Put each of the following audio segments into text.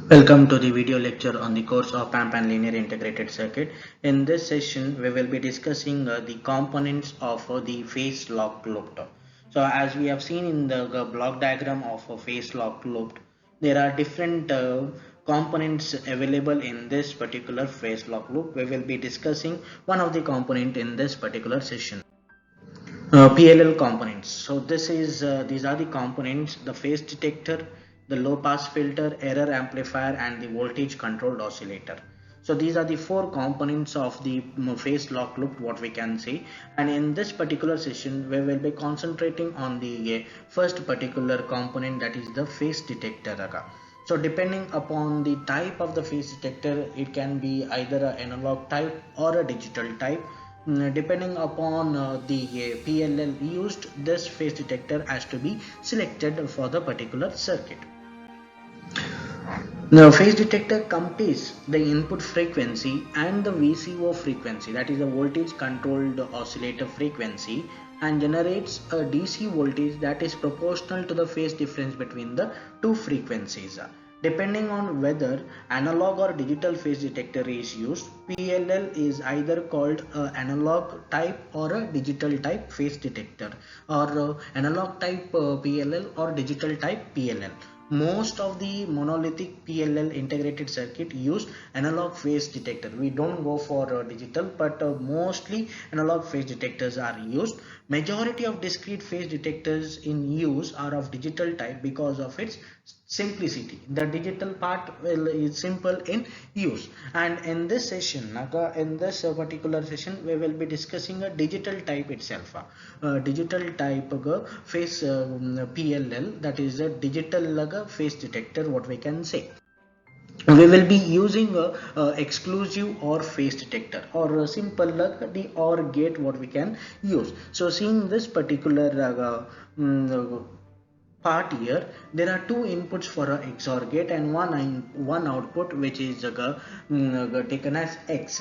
Welcome to the video lecture on the course of AMP and linear integrated circuit. In this session, we will be discussing the components of the phase locked loop. So as we have seen in the block diagram of a phase locked loop, there are different components available in this particular phase locked loop. We will be discussing one of the component in this particular session. PLL components. So these are the components: the phase detector, the low pass filter, error amplifier, and the voltage controlled oscillator. So these are the four components of the phase lock loop, what we can say. And in this particular session, we will be concentrating on the first particular component, that is the phase detector. So depending upon the type of the phase detector, it can be either an analog type or a digital type. Depending upon the PLL used, this phase detector has to be selected for the particular circuit. Now, phase detector compares the input frequency and the VCO frequency, that is the voltage controlled oscillator frequency, and generates a DC voltage that is proportional to the phase difference between the two frequencies. Depending on whether analog or digital phase detector is used, PLL is either called analog type or a digital type phase detector, or analog type PLL or digital type PLL. Most of the monolithic PLL integrated circuit use analog phase detector. We don't go for digital, but mostly analog phase detectors are used. Majority of discrete phase detectors in use are of digital type because of its simplicity. The digital part is simple in use. And in this session, in this particular session, we will be discussing a digital type itself. Digital type phase PLL, that is a digital phase detector, what we can say. We will be using a exclusive OR phase detector, or a simple the OR gate, what we can use. So seeing this particular part here, there are two inputs for a XOR gate and one output, which is taken as X.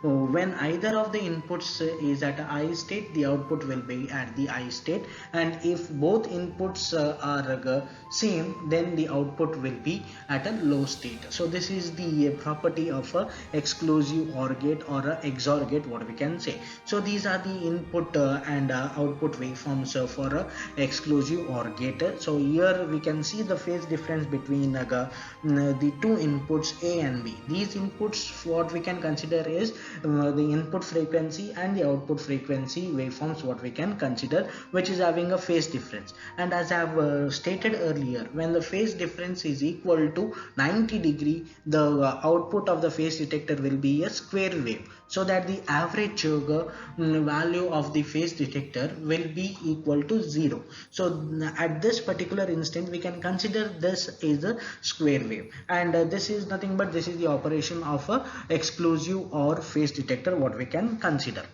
When either of the inputs is at I state, the output will be at the I state, and if both inputs are same, then the output will be at a low state. So this is the property of a exclusive OR gate or a XOR gate, what we can say. So these are the input and output waveforms for a exclusive OR gate. So here we can see the phase difference between the two inputs A and B. These inputs, what we can consider is the input frequency and the output frequency waveforms, what we can consider, which is having a phase difference. And as I have stated earlier, when the phase difference is equal to 90°, the output of the phase detector will be a square wave, so that the average value of the phase detector will be equal to 0. So at this particular instant, we can consider this is a square wave, and this is nothing but this is the operation of a exclusive OR phase detector, what we can consider.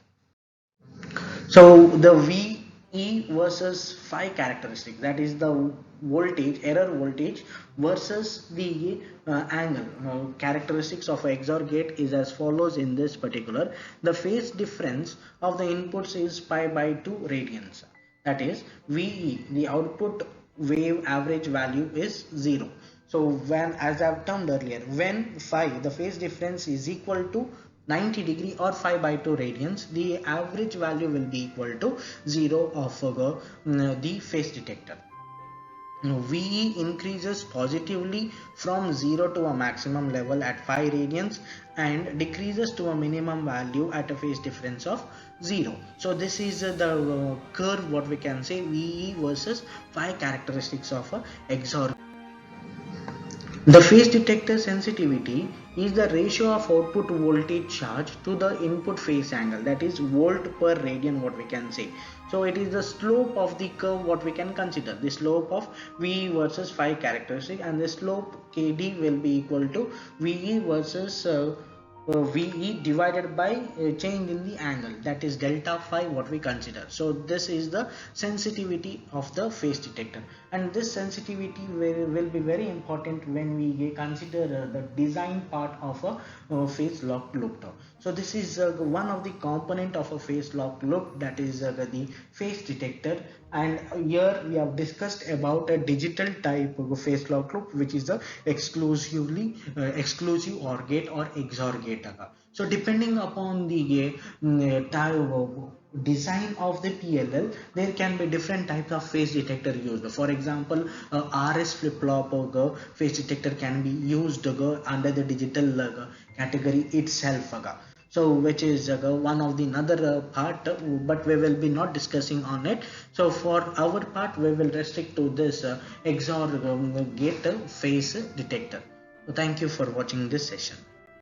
So the VE versus phi characteristic, that is the voltage, error voltage versus the angle. Characteristics of a XOR gate is as follows in this particular. The phase difference of the inputs is pi by 2 radians. That is VE, the output wave average value is 0. So when, as I've termed earlier, when phi, the phase difference, is equal to 90° or 5 by 2 radians, the average value will be equal to 0 of the phase detector. VE increases positively from 0 to a maximum level at 5 radians and decreases to a minimum value at a phase difference of 0. So this is the curve, what we can say, VE versus phi characteristics of a XOR. The phase detector sensitivity is the ratio of output voltage charge to the input phase angle, that is volt per radian, what we can say. So it is the slope of the curve, what we can consider, the slope of VE versus phi characteristic, and the slope KD will be equal to VE versus VE divided by change in the angle, that is delta phi, what we consider. So this is the sensitivity of the phase detector, and this sensitivity will be very important when we consider the design part of a phase locked loop. So this is one of the component of a phase locked loop, that is the phase detector. And here we have discussed about a digital type of phase lock loop, which is the exclusive OR gate or XOR gate. So depending upon the type of design of the PLL, there can be different types of phase detector used. For example, RS flip flop phase detector can be used under the digital category itself. So which is one of the another part, but we will be not discussing on it. So for our part we will restrict to this XOR gate phase detector. So thank you for watching this session.